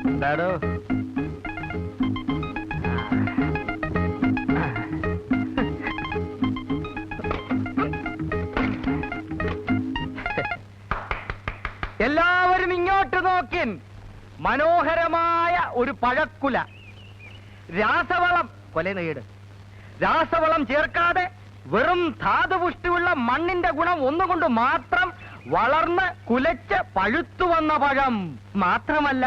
എന്താടോ എല്ലാവരും ഇങ്ങോട്ട് നോക്കിൻ. മനോഹരമായ ഒരു പഴക്കുല. രാസവളം കൊലനീട് രാസവളം ചേർക്കാതെ വെറും ധാതുപുഷ്ടിയുള്ള മണ്ണിന്റെ ഗുണം ഒന്നുകൊണ്ട് മാത്രം വളർന്ന് കുലച്ച് പഴുത്തു വന്ന പഴം. മാത്രമല്ല,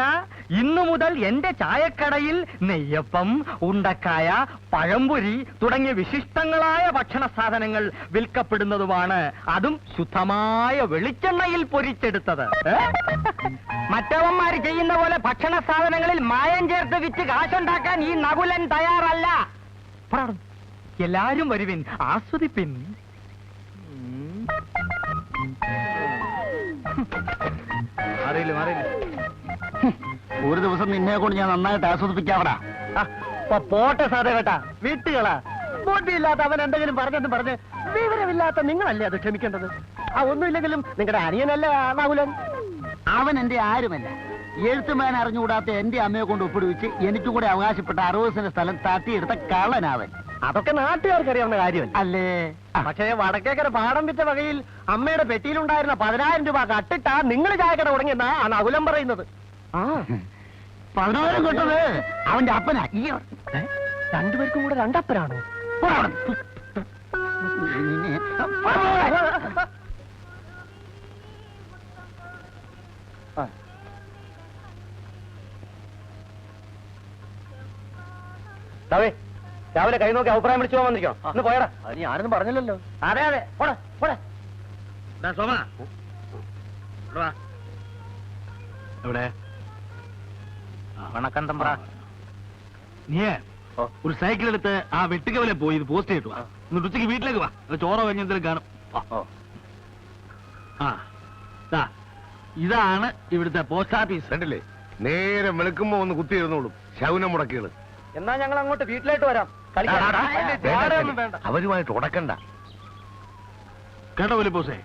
ഇന്നു മുതൽ എന്റെ ചായക്കടയിൽ നെയ്യപ്പം, ഉണ്ടക്കായ, പഴംപൊരി തുടങ്ങിയ വിശിഷ്ടങ്ങളായ ഭക്ഷണ സാധനങ്ങൾ വിൽക്കപ്പെടുന്നതുമാണ്. അതും ശുദ്ധമായ വെളിച്ചെണ്ണയിൽ പൊരിച്ചെടുത്തത്. മറ്റവന്മാര് ചെയ്യുന്ന പോലെ ഭക്ഷണ സാധനങ്ങളിൽ മായം ചേർത്ത് വിറ്റ് കാശുണ്ടാക്കാൻ ഈ നകുലൻ തയ്യാറല്ല. എല്ലാരും വരുവിൻ, ആസ്വദിപ്പിൻ. ഒരു ദിവസം നിന്നെ കൊണ്ട് ഞാൻ നന്നായിട്ട് ആസ്വദിപ്പിക്കാവടാ. പോട്ടെ സാറേ കേട്ടാ, വീട്ടുകളാ. ബുദ്ധിയില്ലാത്ത അവൻ എന്തെങ്കിലും പറഞ്ഞ് വിവരമില്ലാത്ത നിങ്ങളല്ലേ അത് ക്ഷമിക്കേണ്ടത്. ഒന്നുമില്ലെങ്കിലും നിങ്ങളുടെ അനിയനല്ലേ നകുലൻ. അവൻ എന്റെ ആരുമല്ല. എഴുത്തുമാൻ അറിഞ്ഞുകൂടാത്ത എന്റെ അമ്മയെ കൊണ്ട് ഒപ്പിടുവിച്ച് എനിക്കും കൂടെ അവകാശപ്പെട്ട 60 സെന്റ് സ്ഥലം തട്ടിയെടുത്ത കള്ളനാവൻ. അതൊക്കെ നാട്ടുകാർക്ക് അറിയാവുന്ന കാര്യമല്ല അല്ലേ? പക്ഷേ വടക്കേക്കര പാടം വിറ്റ വകയിൽ അമ്മയുടെ പെട്ടിയിലുണ്ടായിരുന്ന 10,000 രൂപ കട്ടിട്ടാ നിങ്ങൾ ചായക്കട തുടങ്ങിയെന്നാ ആ നകുലം പറയുന്നത്. 10,000 കിട്ടത് അവന്റെ അപ്പനാ. രണ്ടുപേർക്കും കൂടെ രണ്ടപ്പനാണോ? രാവിലെ കൈ നോക്കി അഭിപ്രായം വിളിച്ചു പോകാൻ വന്നിരിക്കോ? ഒന്ന് പോയടാ. അത് ഞാനൊന്നും പറഞ്ഞില്ലല്ലോ. അതെ അതെ, പോടാ പോടാ. എവിടെ വണക്കം തമ്പ്ര. നീ ഒരു സൈക്കിൾ എടുത്ത് ആ വെട്ടുകവലെ പോയി ഇത് പോസ്റ്റ് ചെയ്തു. എന്നിട്ട് ഉച്ചയ്ക്ക് വീട്ടിലേക്ക് വാ. ചോറോ കഴിഞ്ഞ എന്തെങ്കിലും കാണും. ഇതാണ് ഇവിടുത്തെ പോസ്റ്റ് ഓഫീസ്. കണ്ടില്ലേ, നേരെ വെളുക്കുമ്പോ ഒന്ന് കുത്തിയിരുന്നോളും ശൗനം മുടക്കിയത്. എന്നാ ഞങ്ങൾ അങ്ങോട്ട് വീട്ടിലേക്ക് വരാം. അവരുമായിട്ട് ഉടക്കണ്ട കേട്ടോ വലിപ്പോസേ.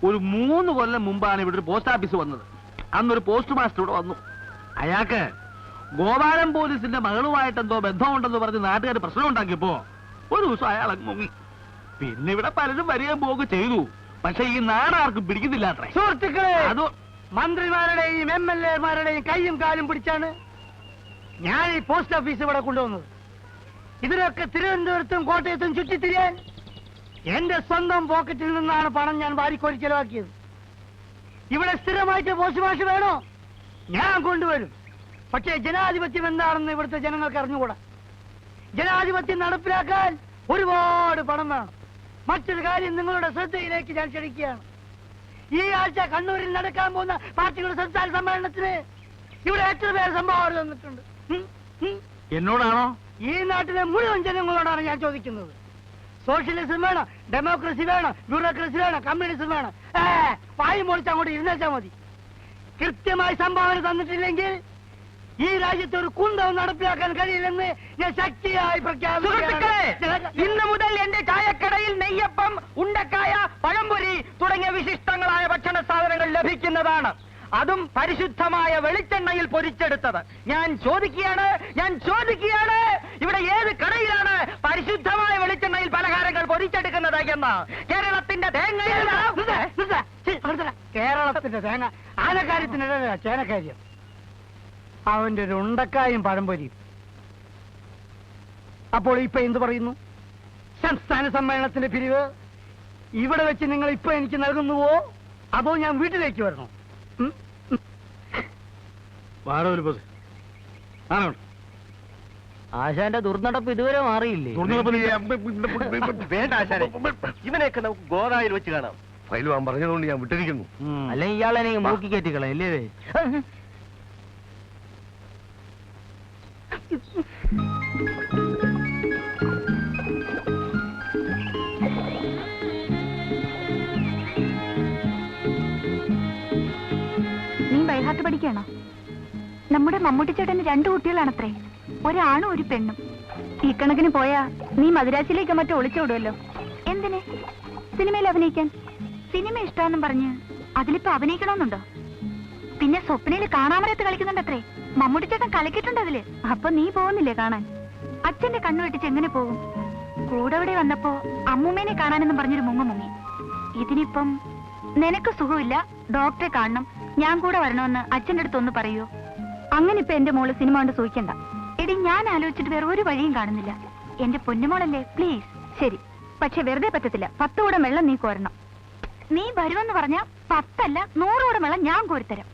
ഒരു 3 കൊല്ലം മുമ്പാണ് ഇവിടെ ഒരു പോസ്റ്റ് ഓഫീസ് വന്നത്. അന്നൊരു പോസ്റ്റ് മാസ്റ്റർ ഇവിടെ വന്നു. അയാൾക്ക് ഗോപാലൻ പോലീസിന്റെ മകളുമായിട്ട് എന്തോ ബന്ധമുണ്ടെന്ന് പറഞ്ഞ് നാട്ടുകാർ പ്രശ്നം ഉണ്ടാക്കിയപ്പോ ഒരു ദിവസം അയാൾ മുങ്ങി. പിന്നെ ഇവിടെ പലരും വരികയും പോവുക ചെയ്തു. പക്ഷെ ഈ നാടാർക്കും പിടിക്കുന്നില്ല അത്രേ. സുഹൃത്തുക്കളെ, അത് മന്ത്രിമാരുടെയും MLA-മാരുടെയും കൈയും കാലും പിടിച്ചാണ് ഞാൻ ഈ പോസ്റ്റ് ഓഫീസ് ഇവിടെ കൊണ്ടുവന്നത്. ഇതിനൊക്കെ തിരുവനന്തപുരത്തും കോട്ടയത്തും ചുറ്റിത്തിരിയാൻ എന്റെ സ്വന്തം പോക്കറ്റിൽ നിന്നാണ് പണം ഞാൻ വാരിക്കോരി ചെലവാക്കിയത്. ഇവിടെ സ്ഥിരമായിട്ട് പോസ്റ്റ് മാഷ് വേണോ? ഞാൻ കൊണ്ടുവരും. പക്ഷേ ജനാധിപത്യം എന്താണെന്ന് ഇവിടുത്തെ ജനങ്ങൾക്ക് അറിഞ്ഞുകൂടാ. ജനാധിപത്യം നടപ്പിലാക്കാൻ ഒരുപാട് പണം വേണം. മറ്റൊരു കാര്യം നിങ്ങളുടെ ശ്രദ്ധയിലേക്ക് ഞാൻ ക്ഷണിക്കുകയാണ്. ഈ ആഴ്ച കണ്ണൂരിൽ നടക്കാൻ പോകുന്ന പാർട്ടികളുടെ സംസ്ഥാന സമ്മേളനത്തിന് ഇവിടെ എത്ര പേർ സംഭാവന തന്നിട്ടുണ്ട്? എന്നോടാണോ? ഈ നാട്ടിലെ മുഴുവൻ ജനങ്ങളോടാണ് ഞാൻ ചോദിക്കുന്നത്. സോഷ്യലിസം വേണം, ഡെമോക്രസി വേണം, ബ്യൂറോക്രസി വേണം, കമ്മ്യൂണിസം വേണം. വായും പൊളിച്ച് അങ്ങോട്ട് ഇരുന്നേച്ചാ മതി. കൃത്യമായി സംഭാവന തന്നിട്ടില്ലെങ്കിൽ ഈ രാജ്യത്ത് ഒരു കുന്തവും നടപ്പിലാക്കാൻ കഴിയില്ലെന്ന് ഞാൻ ശക്തിയായി പ്രഖ്യാപിക്കുന്നു. ഇന്ന് മുതൽ എന്റെ ചായക്കടയിൽ നെയ്യപ്പം, ഉണ്ടക്കായ, പഴംപൊരി തുടങ്ങിയ വിശിഷ്ടങ്ങളായ ഭക്ഷണ സാധനങ്ങൾ ലഭിക്കുന്നതാണ്. അതും പരിശുദ്ധമായ വെളിച്ചെണ്ണയിൽ പൊരിച്ചെടുത്തത്. ഞാൻ ചോദിക്കുകയാണ്, ഇവിടെ ഏത് കടയിലാണ് പരിശുദ്ധമായ വെളിച്ചെണ്ണയിൽ പലഹാരങ്ങൾ പൊരിച്ചെടുക്കുന്നത് എന്ന്? കേരളത്തിന്റെ തേങ്ങ, കേരളത്തിന്റെ തേങ്ങ ആനക്കാര്യത്തിനിടയില ചേനക്കാര്യം. അവന്റെ ഒരു ഉണ്ടക്കായും പഴംപൊരിയും. അപ്പോൾ ഇപ്പൊ എന്ത് പറയുന്നു? സംസ്ഥാന സമ്മേളനത്തിന്റെ പിരിവ് ഇവിടെ വെച്ച് നിങ്ങൾ ഇപ്പൊ എനിക്ക് നൽകുന്നുവോ, അതോ ഞാൻ വീട്ടിലേക്ക് വരണോ? ആശാന്റെ ദുർനടപ്പ് ഇതുവരെ മാറിയില്ലേ? വേണ്ട ആശാനെ, ഇവനെയൊക്കെ നമുക്ക് ഗോദായിൽ വെച്ച് കാണാം. ഫയൽ വാൻ പറഞ്ഞതുകൊണ്ട് ഞാൻ വിട്ടിരിക്കുന്നു. അല്ലെങ്കിൽ ഇയാളെ മൂക്കി കയറ്റിക്കളാം അല്ലേ? നീ ബൈഹാർട്ട് പഠിക്കണോ? നമ്മുടെ മമ്മൂട്ടി ചേട്ടന് 2 കുട്ടികളാണത്രേ, ഒരാണും ഒരു പെണ്ണും. ഈ കണക്കിന് പോയാ നീ മദ്രാസിലേക്ക് മറ്റോ ഒളിച്ചോടുമല്ലോ. എന്തിന്? സിനിമയിൽ അഭിനയിക്കാൻ. സിനിമ ഇഷ്ടാന്നും പറഞ്ഞ് അതിലിപ്പോ അഭിനയിക്കണമെന്നുണ്ടോ? സ്വപ്നയിൽ കാണാമറയത്ത് കളിക്കുന്നുണ്ടത്രേ. മമ്മൂട്ടി ചേട്ടൻ കളിക്കിട്ടുണ്ട് അതില്. അപ്പൊ നീ പോകുന്നില്ലേ കാണാൻ? അച്ഛന്റെ കണ്ണു വെട്ടിച്ച് എങ്ങനെ പോകും? കൂടെ ഇവിടെ വന്നപ്പോ അമ്മൂമ്മേനെ കാണാനെന്നും പറഞ്ഞൊരു മുങ്ങി. ഇതിനിപ്പം നിനക്ക് സുഖമില്ല, ഡോക്ടറെ കാണണം, ഞാൻ കൂടെ വരണമെന്ന് അച്ഛന്റെ അടുത്ത് ഒന്ന് പറയൂ. അങ്ങനെ ഇപ്പൊ എന്റെ മോള് സിനിമ കൊണ്ട് സൂഹിക്കണ്ട. എടി, ഞാൻ ആലോചിച്ചിട്ട് വേറെ ഒരു വഴിയും കാണുന്നില്ല. എന്റെ പൊന്നുമോളല്ലേ, പ്ലീസ്. ശരി, പക്ഷെ വെറുതെ പറ്റത്തില്ല. 10 കൂടം വെള്ളം നീ കോരണം. നീ വരുമെന്ന് പറഞ്ഞ 10 അല്ല 100 കൂടം വെള്ളം ഞാൻ കോരിത്തരാം.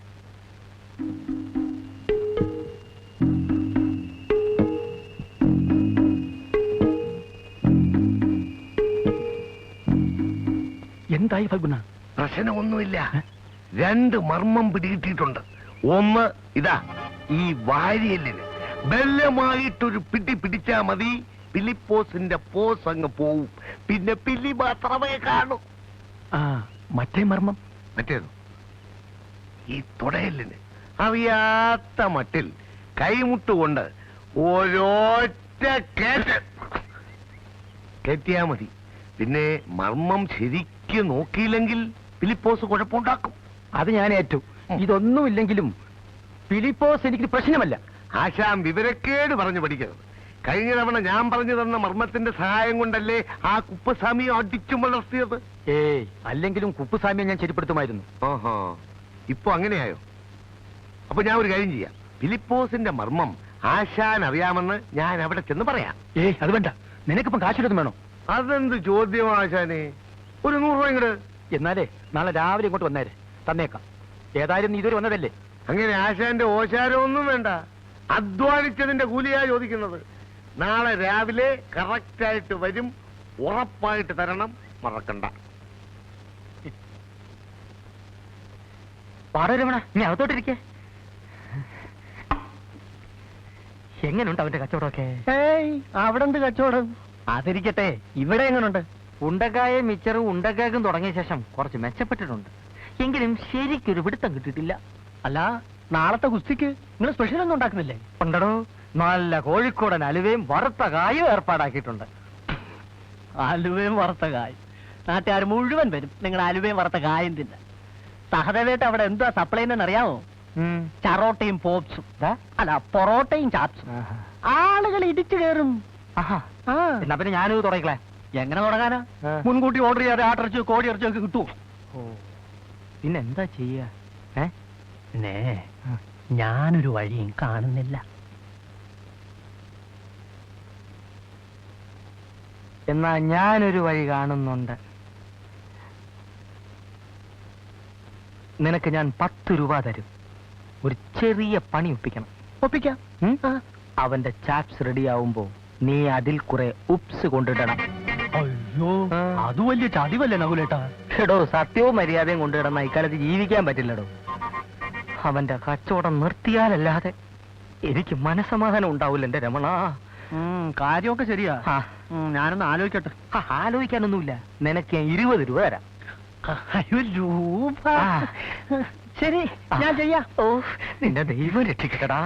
എന്തായി ഫൽഗുണ? പ്രശ്നമൊന്നുമില്ല. 2 മർമ്മം പിടികിട്ടിയിട്ടുണ്ട്. ഒന്ന് ഇതാ, ഈ വാരിയല്ലിന് ബലമായിട്ടൊരു പിടി പിടിച്ചാ മതി, ഫിലിപ്പോസിന്റെ പോസ് അങ്ങ് പോവും. പിന്നെ പില്ലി മാത്രമേ കാണൂ. മറ്റേ മർമ്മം? മറ്റേത് ഈ തുടയല്ലിന് അറിയാത്ത മട്ടിൽ കൈമുട്ടുകൊണ്ട് ഓരോറ്റ കയറ്റിയാ മതി. പിന്നെ മർമ്മം ശരിക്ക് നോക്കിയില്ലെങ്കിൽ ഫിലിപ്പോസ് കുഴപ്പമുണ്ടാക്കും. അത് ഞാൻ ഏറ്റു. ഇതൊന്നുമില്ലെങ്കിലും ഫിലിപ്പോസ് എനിക്ക് പ്രശ്നമല്ല. ആശാൻ വിവരക്കേട് പറഞ്ഞു പഠിക്കരുത്. കഴിഞ്ഞ തവണ ഞാൻ പറഞ്ഞു തന്ന മർമ്മത്തിന്റെ സഹായം കൊണ്ടല്ലേ ആ കുപ്പസ്വാമിയെ അടിച്ചു വളർത്തിയത്. ഏയ്, അല്ലെങ്കിലും കുപ്പുസ്വാമിയെ ഞാൻ ശരിപ്പെടുത്തുമായിരുന്നു. ഓഹോ, ഇപ്പൊ അങ്ങനെയായോ? അപ്പൊ ഞാൻ ഒരു കാര്യം ചെയ്യാം. ഫിലിപ്പോസിന്റെ മർമ്മം ആശാൻ അറിയാമെന്ന് ഞാൻ അവിടെ ചെന്ന് പറയാം. ഏയ്, അത് വേണ്ട. നിനക്കിപ്പം കാശെടുത്തും വേണോ? അതെന്ത് ചോദ്യം ആശാനെ? ഒരു 100 രൂപ ഇങ്ങട്. എന്നാലേ നാളെ രാവിലെ ഇങ്ങോട്ട് വന്നേരെ, തന്നേക്കാം. ഏതായാലും നീ ഇതുവരെ വന്നതല്ലേ. അങ്ങനെ ആശാന്റെ ഓശാരമൊന്നും വേണ്ട. അധ്വാനിച്ചതിന്റെ കൂലിയാ ചോദിക്കുന്നത്. നാളെ രാവിലെ കറക്റ്റായിട്ട് വരും. ഉറപ്പായിട്ട് തരണം, മറക്കണ്ട. പാടരമണ, നീ അകത്തോട്ടിരിക്കേ. എങ്ങനുണ്ട് അവന്റെ കച്ചവടമൊക്കെ? അവിടെ എന്ത് കച്ചവടം? അതിരിക്കട്ടെ, ഇവിടെ എങ്ങനുണ്ട്? ഉണ്ടക്കായ മിച്ചറും ഉണ്ടക്കാക്കും തുടങ്ങിയ ശേഷം കുറച്ച് മെച്ചപ്പെട്ടിട്ടുണ്ട്. എങ്കിലും ശരിക്കൊരു പിടുത്തം കിട്ടിയിട്ടില്ല. അല്ല, നാളത്തെ കുസ്തിക്ക് നിങ്ങൾ സ്പെഷ്യൽ ഒന്നും ഉണ്ടാക്കുന്നില്ലേ? ഉണ്ടടോ, നല്ല കോഴിക്കോടൻ അലുവയും വറുത്ത കായും ഏർപ്പാടാക്കിയിട്ടുണ്ട്. അലുവയും വറുത്ത കായും നാട്ടുകാർ മുഴുവൻ വരും നിങ്ങൾ അലുവയും വറുത്ത കായും തിന്ന. സഹദേവേട്ട് അവിടെ എന്താ സപ്ലൈ എന്നറിയാമോ? ചറോട്ടയും പോപ്സും, അല്ല പൊറോട്ടയും ചാപ്സും. ആളുകൾ ഇടിച്ചു കയറും. എന്നാ പിന്നെ ഞാനിത് തുടങ്ങിക്കളെ. എങ്ങനെ തുടങ്ങാനാ? മുൻകൂട്ടി ഓർഡർ ചെയ്യാതെ ആട്ടിറച്ചോ കോഴി ഇറച്ചോ ഒക്കെ കിട്ടുമോ? പിന്നെന്താ ചെയ്യാ? ഞാനൊരു വഴിയും കാണുന്നില്ല. എന്നാ ഞാനൊരു വഴി കാണുന്നുണ്ട്. നിനക്ക് ഞാൻ 10 രൂപ തരും. ഒരു ചെറിയ പണി ഒപ്പിക്കണം. ഒപ്പിക്കാം. അവന്റെ ചാപ്സ് റെഡി ആവുമ്പോ നീ അതിൽ കുറെ ഉപ്സ് കൊണ്ടിടണം. അയ്യോ, അത് വലിയ ചതിവല്ലേ നകുലേട്ടാ? എടോ, സത്യവും മര്യാദയും കൊണ്ടിടന്ന ഇക്കാലത്ത് ജീവിക്കാൻ പറ്റില്ലടോ. അവന്റെ കച്ചവടം നിർത്തിയാലല്ലാതെ എനിക്ക് മനസമാധാനം ഉണ്ടാവില്ല എന്റെ രമണ. കാര്യമൊക്കെ ശരിയാ. ഞാനൊന്ന് ആലോചിക്കട്ടെ. ആലോചിക്കാനൊന്നുമില്ല. നിനക്ക് 20 രൂപ തരാം. രൂപ? ശരി, ഞാൻ ചെയ്യാം. ഓ, നിന്റെ ദൈവം രക്ഷിക്കട്ടടാ.